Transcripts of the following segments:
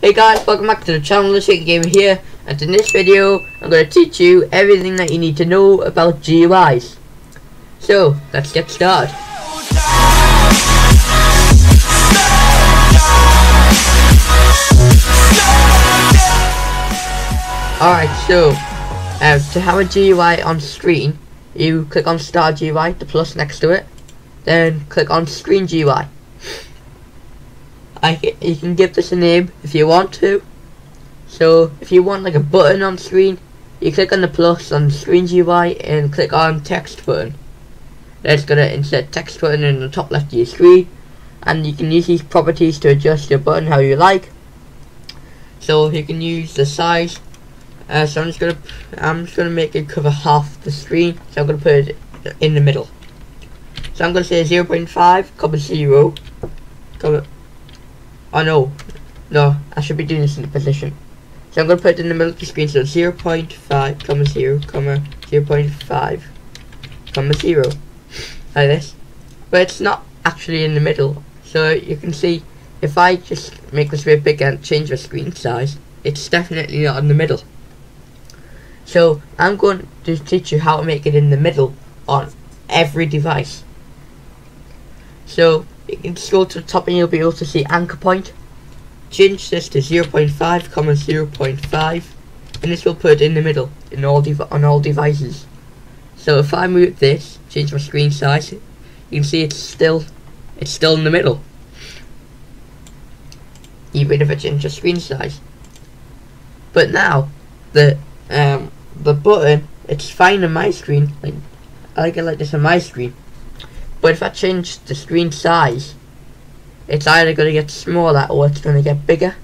Hey guys, welcome back to the channel. The Chicken Gamer here, and in this video I'm going to teach you everything that you need to know about GUIs. So let's get started. Alright, so to have a GUI on screen, you click on Start GUI, the plus next to it, then click on Screen GUI. You can give this a name if you want to. So if you want like a button on screen, you click on the plus on the Screen GUI and click on Text button. That's gonna insert text button in the top left of your screen, and you can use these properties to adjust your button how you like. So you can use the size. So I'm just gonna make it cover half the screen. So I'm gonna put it in the middle. So I'm gonna say 0.5, 0, oh no, I should be doing this in the position. So I'm going to put it in the middle of the screen, so 0.5, 0, 0.5, 0, like this. But it's not actually in the middle. So you can see, if I just make this very big and change the screen size, it's definitely not in the middle. So I'm going to teach you how to make it in the middle on every device. So you can scroll to the top and you'll be able to see anchor point. Change this to 0.5, 0.5, and this will put it in the middle in on all devices. So if I move this, change my screen size, you can see it's still in the middle, even if I change the screen size. But now the button, it's fine on my screen. Like I like it like this on my screen. But if I change the screen size, it's either going to get smaller or it's going to get bigger,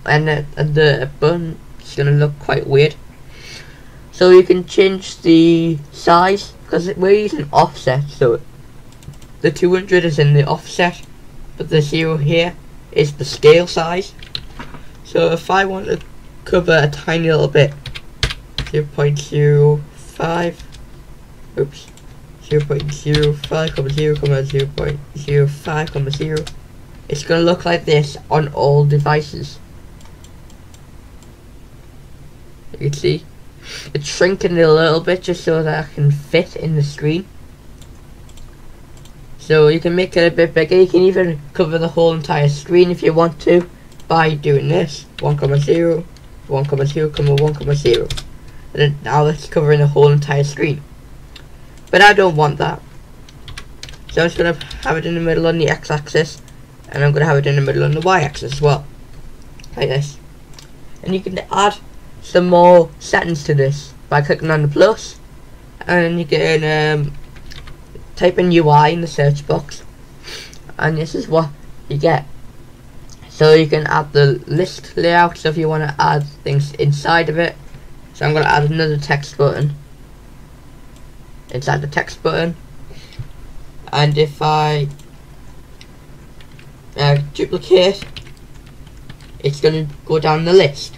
and the button is going to look quite weird. So you can change the size, because we're using offset, so the 200 is in the offset, but the 0 here is the scale size. So if I want to cover a tiny little bit, 0.05, oops, 0.05, 0.05, it's going to look like this on all devices. You can see it's shrinking it a little bit just so that I can fit in the screen. So you can make it a bit bigger. You can even cover the whole entire screen if you want to by doing this 1,0, 1,0, 1,0, and then now that's covering the whole entire screen. But I don't want that, so I'm just going to have it in the middle on the x-axis, and I'm going to have it in the middle on the y-axis as well, like this. And you can add some more settings to this by clicking on the plus, and you can type in UI in the search box, and this is what you get. So you can add the list layout, so if you want to add things inside of it. So I'm going to add another text button inside the text button, and if I duplicate, it's going to go down the list.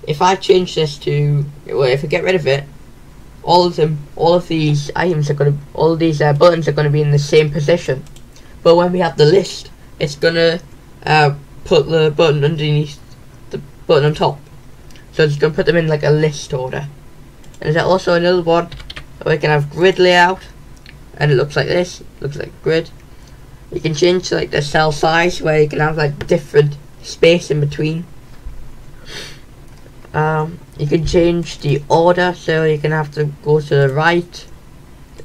If I change this to, well, if I get rid of it, all of these items are going to, all of these buttons are going to be in the same position. But when we have the list, it's going to put the button underneath the button on top. So it's going to put them in like a list order. And there's also another one. We can have grid layout, and it looks like this, looks like grid. You can change like the cell size, where you can have like different space in between. You can change the order, so you can have to go to the right,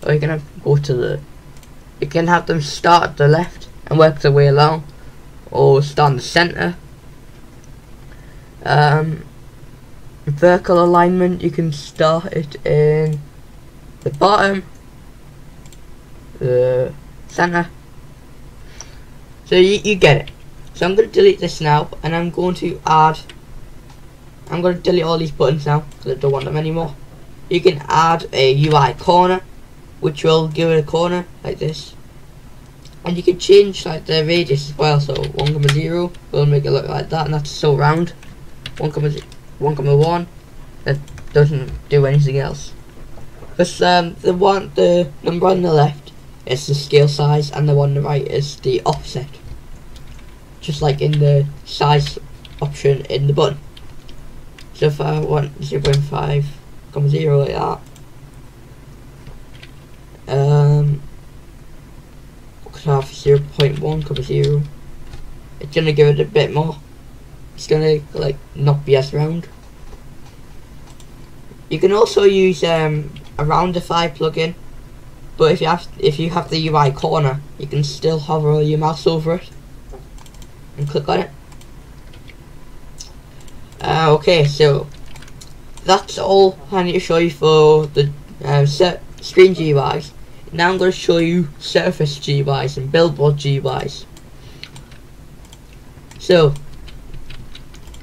or you can have to go to the, you can have them start at the left and work their way along, or start in the center. Vertical alignment, you can start it in the bottom, the center. So you get it. So I'm going to delete this now, and I'm going to delete all these buttons now because I don't want them anymore. You can add a UI corner, which will give it a corner like this, and you can change like the radius as well. So 1,0 will make it look like that, and that's so round. 1,1, that doesn't do anything else. Because the number on the left is the scale size, and the one on the right is the offset. just like in the size option in the button. So if I want 0.5, 0 like that, could have 0.1, 0. It's gonna give it a bit more. It's gonna like not be as round. You can also use a roundify plugin, but if you have the UI corner, you can still hover your mouse over it and click on it. Okay, so that's all I need to show you for the screen GUIs. Now I'm going to show you surface GUIs and billboard GUIs. So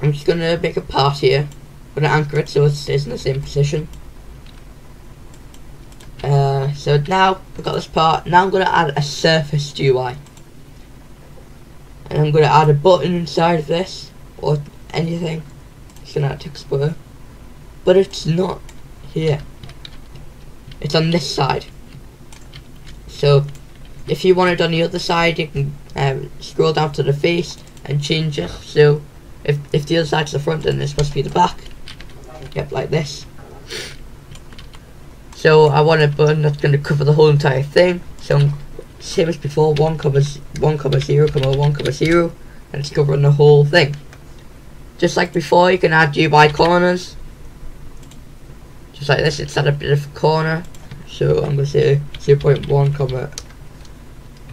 I'm just going to make a part here. I'm going to anchor it so it stays in the same position. So now I've got this part. Now I'm going to add a surface GUI, and I'm going to add a button inside of this or anything. It's going to add a text button, but it's not here. It's on this side. So if you want it on the other side, you can scroll down to the face and change it. So if the other side's the front, then it's supposed to be the back. Yep, like this. So I want a button that's going to cover the whole entire thing. So same as before, 1, 0, 1, 0, and it's covering the whole thing. Just like before, you can add UI corners. Just like this, it's at a bit of a corner. So I'm going to say 0.1,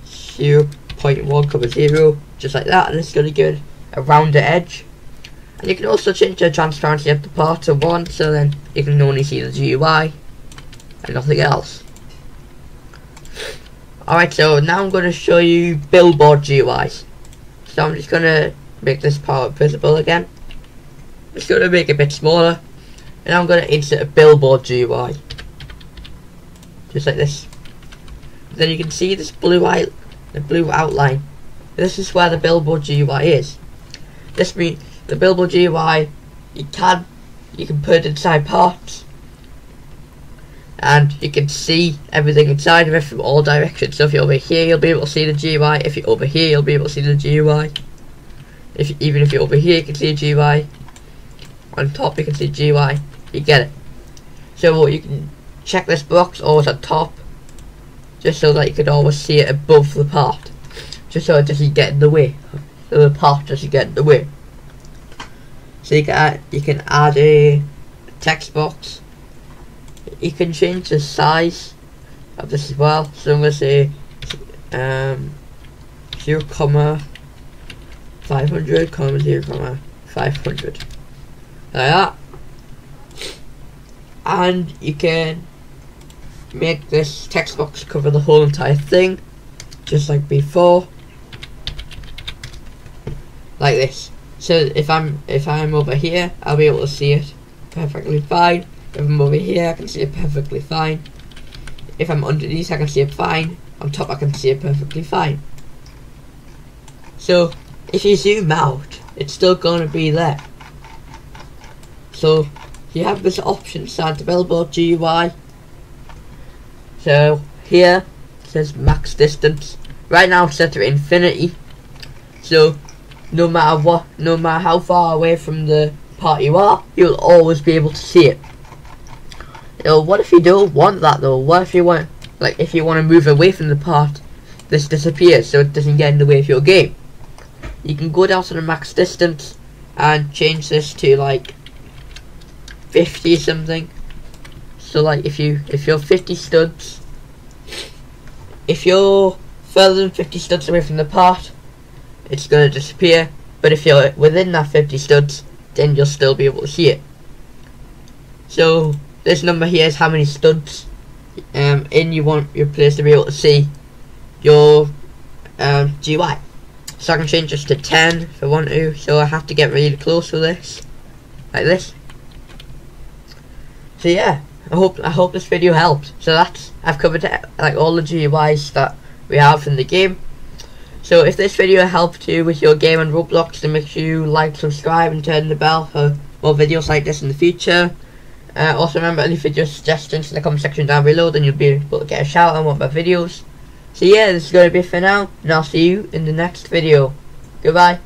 0.1, 0, just like that, and it's going to give it a rounder edge. And you can also change the transparency of the part to 1, so then you can only see the GUI and nothing else. Alright, so now I'm going to show you billboard GUIs. So I'm just going to make this part visible again. I'm just going to make it a bit smaller, and I'm going to insert a billboard GUI. Just like this. Then you can see this blue outline. This is where the billboard GUI is. This means the billboard GUI, you can put it inside parts, and you can see everything inside of it from all directions. So if you're over here, you'll be able to see the GUI. If you're over here, you'll be able to see the GUI. Even if you're over here, you can see the GUI. On top, you can see GUI. You get it. So you can check this box always on top, just so that you can always see it above the part, just so it doesn't get in the way. So the part doesn't get in the way. So you can add a text box. You can change the size of this as well. So I'm going to say 0, 500, 0, 500, like that. And you can make this text box cover the whole entire thing, just like before, like this. So if I'm over here, I'll be able to see it perfectly fine. If I'm over here, I can see it perfectly fine. If I'm underneath, I can see it fine. On top, I can see it perfectly fine. So if you zoom out, it's still going to be there. So you have this option inside the billboard GUI. So here it says max distance. Right now it's set to infinity. So no matter how far away from the part you are, you'll always be able to see it. What if you don't want that though? What if you want, if you want to move away from the part, this disappears so it doesn't get in the way of your game? You can go down to the max distance and change this to 50 something. So if you're 50 studs, if you're further than 50 studs away from the part, it's going to disappear. But if you're within that 50 studs, then you'll still be able to see it. So this number here is how many studs you want your players to be able to see your GUI. So I can change this to 10 if I want to. So I have to get really close with this, like this. So yeah, I hope this video helped. So I've covered all the GUIs that we have in the game. So if this video helped you with your game on Roblox, then make sure you like, subscribe, and turn the bell for more videos like this in the future. Also remember, any video suggestions in the comment section down below, then you'll be able to get a shout out on one of my videos. So yeah, this is going to be it for now, and I'll see you in the next video. Goodbye.